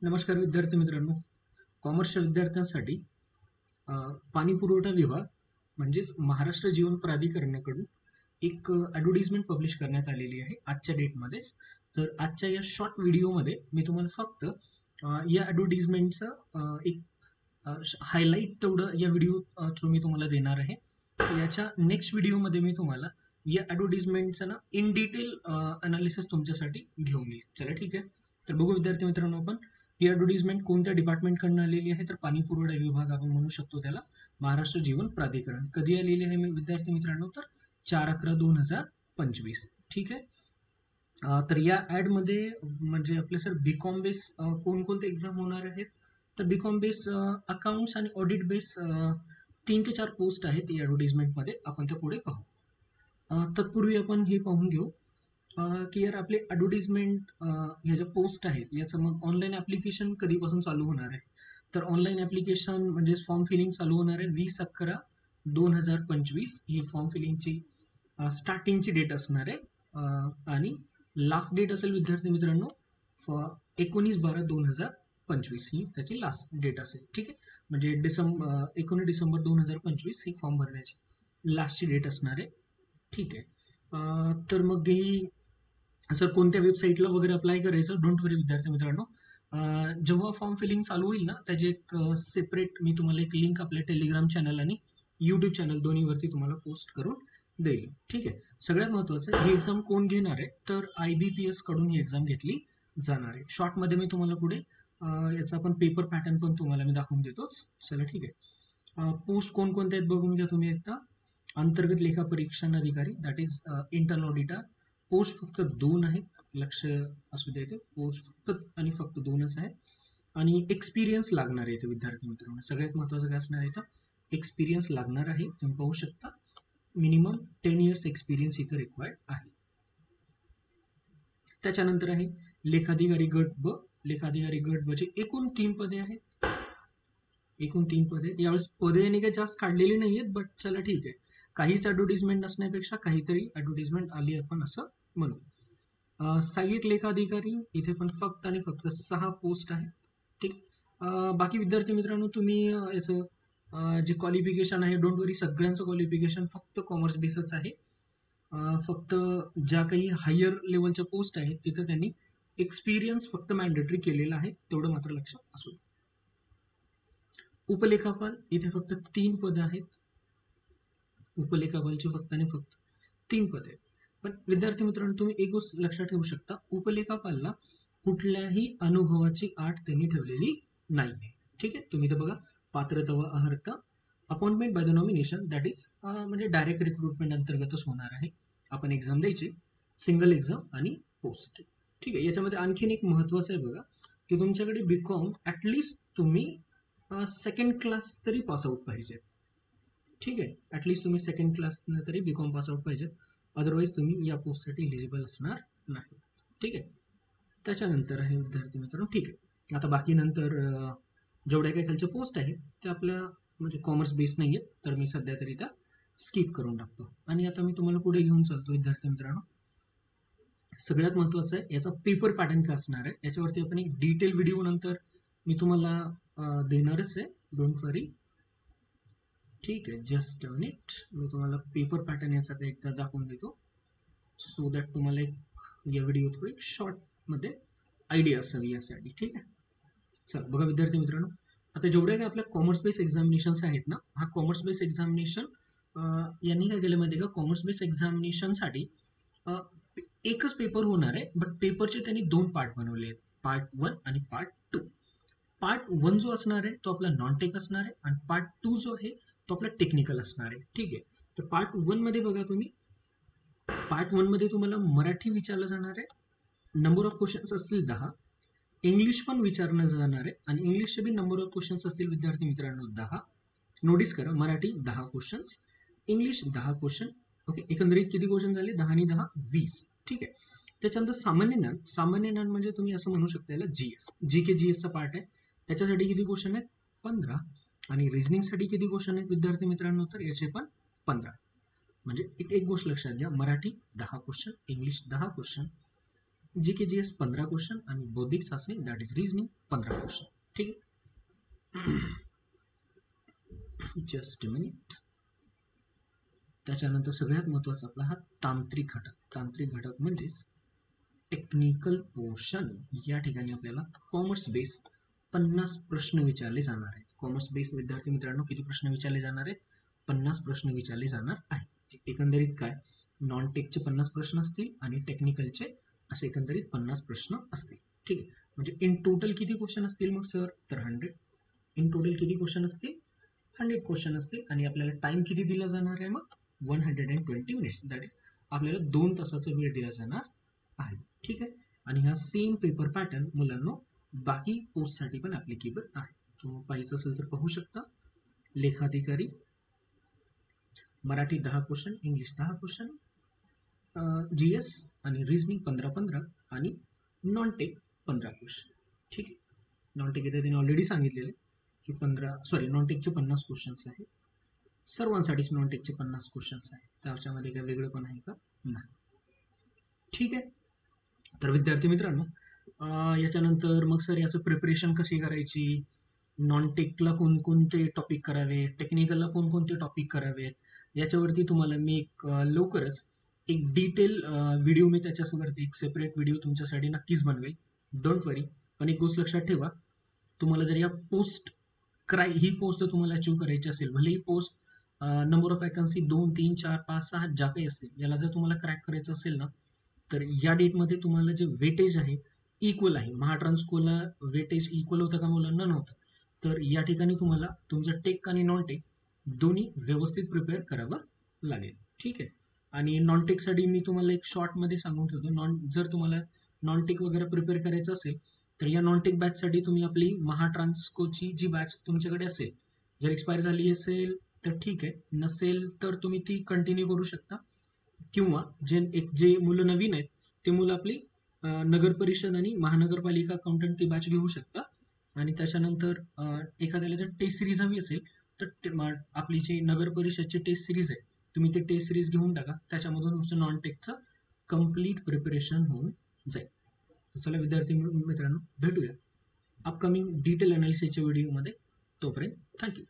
नमस्कार विद्यार्थी मित्रांनो. कॉमर्सच्या विद्यार्थ्यांसाठी पाणी पुरवठा विभाग म्हणजेच महाराष्ट्र जीवन प्राधिकरणाकडून एक ॲडव्हर्टिजमेंट पब्लिश करण्यात आलेली आहे आजच्या डेटमध्येच. तर आजच्या या शॉर्ट व्हिडिओमध्ये मी तुम्हाला फक्त या ॲडव्हर्टिजमेंटचं एक हायलाईट तेवढं या व्हिडिओ थ्रू मी तुम्हाला देणार आहे. याच्या नेक्स्ट व्हिडिओमध्ये मी तुम्हाला या ॲडव्हर्टिजमेंटचं ना इन डिटेल अनालिसिस तुमच्यासाठी घेऊन येईल. चला ठीक आहे. तर बघू विद्यार्थी मित्रांनो, आपण ही ॲडव्हर्टिजमेंट कोणत्या डिपार्टमेंटकडून आलेली आहे, तर पाणी पुरवठा विभाग आपण म्हणू शकतो त्याला, महाराष्ट्र जीवन प्राधिकरण. कधी आलेली आहे मी विद्यार्थी मित्रांनो, तर 4/11/2025. ठीक आहे. तर या ॲडमध्ये म्हणजे आपले सर बीकॉम बेस कोणकोणते एक्झाम होणार आहेत, तर बीकॉम बेस अकाउंट्स आणि ऑडिट बेस 3 ते 4 पोस्ट आहेत या ॲडव्हर्टिजमेंटमध्ये. आपण त्या पुढे पाहू. तत्पूर्वी आपण हे पाहून घेऊ की यार आपले ॲडव्हर्टिजमेंट ह्या ज्या पोस्ट आहेत याचं मग ऑनलाईन ॲप्लिकेशन कधीपासून चालू होणार आहे. तर ऑनलाईन ॲप्लिकेशन म्हणजेच फॉर्म फिलिंग चालू होणार आहे 20/11/2025. ही फॉर्म फिलिंगची स्टार्टिंगची डेट असणार आहे आणि लास्ट डेट असेल विद्यार्थी मित्रांनो 19/12/2025 ही त्याची लास्ट डेट असेल. ठीक आहे. म्हणजे 19 डिसेंबर 2025 ही फॉर्म भरण्याची लास्टची डेट असणार आहे. ठीक आहे. तर मग ही सर कोणत्या वेबसाईटला वगैरे अप्लाय करायचं, डोंट वरी विद्यार्थी मित्रांनो. जेव्हा फॉर्म फिलिंग चालू होईल ना, त्याचे एक सेपरेट मी तुम्हाला एक लिंक आपल्या टेलिग्राम चॅनल आणि यूट्यूब चॅनल दोन्हीवरती तुम्हाला पोस्ट करून देईल. ठीक आहे. सगळ्यात महत्त्वाचं ही एक्झाम कोण घेणार आहे, तर IBPS कडून ही एक्झाम घेतली जाणार आहे. शॉर्टमध्ये मी तुम्हाला पुढे याचा आपण पेपर पॅटर्न पण तुम्हाला मी दाखवून देतोच. चला ठीक आहे. पोस्ट कोणकोणत्या आहेत बघून घ्या तुम्ही एकदा. अंतर्गत लेखा परीक्षण अधिकारी, that is internal auditor. Post फक्त 2 आहेत, लक्ष असू द्या. इथे पोस्ट फक्त आणि फक्त 2च आहेत. आणि एक्सपिरियन्स लागणार आहे इथे विद्यार्थी मित्रांनो. सगळ्यात महत्त्वाचं काय असणार आहे, तर एक्सपिरियन्स लागणार आहे. तुम्ही पाहू शकता मिनिमम 10 इयर्स एक्सपिरियन्स इथं रिक्वायर्ड आहे. त्याच्यानंतर आहे लेखाधिकारी गट ब. लेखाधिकारी गट बचे एकूण 3 पदे आहेत. एकूण 3 पदे. यावेळेस पदे यांनी काही जास्त काढलेली नाही आहेत, बट चला ठीक आहे. काहीच ॲडव्हर्टिजमेंट नसण्यापेक्षा काहीतरी ॲडव्हर्टिजमेंट आली आपण असं म्हणू. सहाय्यक लेखाधिकारी इथे पण फक्त आणि फक्त 6 पोस्ट आहेत. ठीक. बाकी विद्यार्थी मित्रांनो, तुम्ही याचं जे क्वालिफिकेशन आहे, डोंट वरी, सगळ्यांचं क्वालिफिकेशन फक्त कॉमर्स बेसच आहे. फक्त ज्या काही हायर लेवलच्या पोस्ट आहेत तिथं त्यांनी एक्सपिरियन्स फक्त मॅन्डेटरी केलेला आहे, तेवढं मात्र लक्षात असू. उपलेखापाल इथे फक्त 3 पदं आहेत. उपलेखापालची फक्त आणि फक्त 3 पदे आहेत. पण विद्यार्थी मित्रांनो, तुम्ही एक गोष्ट लक्षात ठेवू शकता, उपलेखापालला कुठल्याही अनुभवाची आठ त्यांनी ठेवलेली नाही आहे. ठीक आहे. तुम्ही तर बघा, पात्रता व अर्हता, appointment by the nomination, that is म्हणजे डायरेक्ट रिक्रुटमेंट अंतर्गतच होणार आहे. आपण एक्झाम द्यायची, सिंगल एक्झाम आणि पोस्ट. ठीक आहे. याच्यामध्ये आणखीन एक महत्त्वाचं आहे बघा, की तुमच्याकडे बीकॉम ॲटलिस्ट तुम्ही सेकंड क्लास तरी पासआउट पाहिजेत. ठीक आहे. ॲटलिस्ट तुम्ही सेकंड क्लासनं तरी बीकॉम पासआउट पाहिजेत, अदरवाईज तुम्ही या पोस्टसाठी एलिजिबल असणार नाही. ठीक आहे. त्याच्यानंतर आहे विद्यार्थी मित्रांनो, ठीक आहे, आता बाकी नंतर जेवढ्या काही खालच्या पोस्ट आहेत त्या आपल्या म्हणजे कॉमर्स बेस नाही आहेत, तर मी सध्या तरी त्या स्किप करून टाकतो. आणि आता मी तुम्हाला पुढे घेऊन चालतो विद्यार्थी मित्रांनो. सगळ्यात महत्त्वाचं आहे याचा पेपर पॅटर्न काय असणार आहे, याच्यावरती आपण एक डिटेल व्हिडिओ नंतर मी तुम्हाला देणारच आहे, डोंट वरी. ठीक आहे. जस्ट अ मिनिट, मी तुम्हाला पेपर पॅटर्न याचा एकदा दाखवून देतो, सो दॅट तुम्हाला एक या व्हिडिओ थ्रू एक शॉर्टमध्ये आयडिया असावी यासाठी. ठीक आहे. चला बघा विद्यार्थी मित्रांनो, आता जेवढ्या काही आपल्या कॉमर्स बेस एक्झामिनेशन्स आहेत ना, हा कॉमर्स बेस एक्झामिनेशन यांनी काय केलं माहिती आहे का, कॉमर्स बेस एक्झामिनेशनसाठी एकच पेपर होणार आहे, बट पेपरचे त्यांनी 2 पार्ट बनवले आहेत, पार्ट 1 आणि पार्ट 2. पार्ट 1 जो असणार आहे तो आपला नॉन टेक असणार आहे आणि पार्ट 2 जो आहे तो आपला टेक्निकल असणार आहे. ठीक आहे. तर पार्ट 1 मध्ये बघा तुम्ही, पार्ट 1 मध्ये तुम्हाला मराठी विचारलं जाणार आहे, नंबर ऑफ क्वेश्चन्स असतील 10. इंग्लिश पण विचारलं जाणार आहे आणि इंग्लिशचे बी नंबर ऑफ क्वेश्चन्स असतील विद्यार्थी मित्रांनो 10. नोटीस करा, Marathi 10 questions, English 10 question. Okay. एकंदरीत किती क्वेश्चन झाले, 10 आणि 10 20. ठीक आहे. त्याच्यानंतर सामान्य ज्ञान. सामान्य ज्ञान म्हणजे तुम्ही असं म्हणू शकता याला GS, GK GSचा पार्ट आहे. याच्यासाठी किती क्वेश्चन आहेत, 15. आणि रिझनिंगसाठी किती क्वेश्चन आहेत विद्यार्थी मित्रांनो, तर याचे पण 15. म्हणजे एक गोष्ट लक्षात घ्या, मराठी 10 क्वेश्चन, इंग्लिश 10 क्वेश्चन, जी के जी एस 15 क्वेश्चन आणि बौद्धिक चाचणी दॅट इज रिझनिंग 15 क्वेश्चन. ठीक आहे. Just minute. त्याच्यानंतर सगळ्यात महत्त्वाचा आपला हा तांत्रिक घटक. तांत्रिक घटक म्हणजेच टेक्निकल पोर्शन. या ठिकाणी आपल्याला कॉमर्स बेस 50 प्रश्न विचारले जाणार आहेत. कॉमर्स बेस विद्यार्थी मित्रांनो किती प्रश्न विचारले जाणार आहेत? 50 प्रश्न विचारले जाणार आहेत. एकंदरीत काय, नॉन टेकचे 50 प्रश्न असतील आणि टेक्निकलचे असे एकंदरीत 50 प्रश्न असतील. ठीक आहे. म्हणजे इन टोटल किती क्वेश्चन असतील मग सर? तर 100. इन टोटल किती क्वेश्चन असतील? 100 क्वेश्चन असतील. आणि आपल्याला टाइम किती दिला जाणार आहे मग? 120 मिनिट्स. दॅट इज आपल्याला 2 तासाचा वेळ दिला जाणार आहे. ठीक आहे. आणि हा सेम पेपर पॅटर्न मुलांना बाकी पोस्टसाठी पण ॲप्लिकेबल आहे. तुम्ही पाहायचं असेल तर पाहू शकता. लेखाधिकारी Marathi 10 question, English 10 question, G S आणि रिझनिंग 15 आणि नॉन टेक 15 क्वेश्चन. ठीक आहे. नॉन टेक इथे त्यांनी ऑलरेडी सांगितलेले की नॉन टेकचे 50 क्वेश्चन्स आहेत. सर्वांसाठीच नॉन टेकचे 50 क्वेश्चन्स आहेत. त्याच्यामध्ये काय वेगळं पण आहे का? नाही. ठीक आहे. तर विद्यार्थी मित्रांनो, याच्यानंतर मग सर याचं प्रिपरेशन कशी करायची, नॉन टेकला कोणकोणते टॉपिक करावे, टेक्निकलला कोणकोणते टॉपिक करावेत, याच्यावरती तुम्हाला मी लवकरच एक डिटेल व्हिडिओ मी त्याच्यावरती एक सेपरेट व्हिडिओ तुमच्यासाठी नक्कीच बनवेल. डोंट वरी. पण एक गोष्ट लक्षात ठेवा, तुम्हाला जर या ही पोस्ट जर तुम्हाला अचीव करायची असेल, भले ही पोस्ट नंबर ऑफ वॅकन्सी 2, 3, 4, 5, 6 ज्या काही असतील, याला जर तुम्हाला क्रॅक करायचं असेल ना, तर या डेटमध्ये तुम्हाला जे वेटेज आहे इक्वल आहे. महाट्रान्सकोला वेटेज इक्वल होतं का मुलांना? नव्हतं. तर या ठिकाणी तुम्हाला तुमचं टेक आणि नॉन टेक दोन्ही व्यवस्थित प्रिपेअर करावं लागेल. ठीक आहे. आणि नॉन टेकसाठी मी तुम्हाला एक शॉर्टमध्ये सांगून ठेवतो. जर तुम्हाला नॉन टेक वगैरे प्रिपेअर करायचं असेल तर या नॉन टेक बॅचसाठी तुम्ही आपली महाट्रान्सकोची जी बॅच तुमच्याकडे असेल, जर एक्सपायर झाली असेल तर ठीक आहे, नसेल तर तुम्ही ती कंटिन्यू करू शकता. किंवा जे मुलं नवीन आहेत ते मुलं आपली नगर परिषद आणि महानगरपालिका अकाउंटंट ती बॅच घेऊ शकता. आणि त्याच्यानंतर एखाद्याला जर टेस्ट सिरीज हवी असेल तर आपली जी नगर परिषदची टेस्ट सिरीज आहे, तुम्ही ते टेस्ट सिरीज घेऊन टाका. त्याच्यामधून तुमचं नॉन टेकचं कम्प्लीट प्रिपरेशन होऊन जाईल. तर चला विद्यार्थी मित्रांनो, भेटूया अपकमिंग डिटेल अनालिसिसच्या व्हिडिओमध्ये. तोपर्यंत थँक्यू.